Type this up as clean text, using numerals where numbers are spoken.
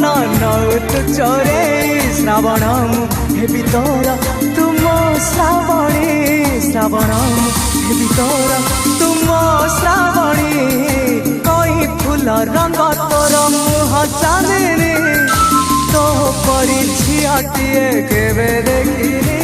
मन नौ तू चोरे श्रावण हेबी तोर तुम श्रावणी श्रावण हेबी तोर तुम श्रावणी कई फूल रंग तोर मुह चांदनी तो परी झियाटिए केवे देखिनी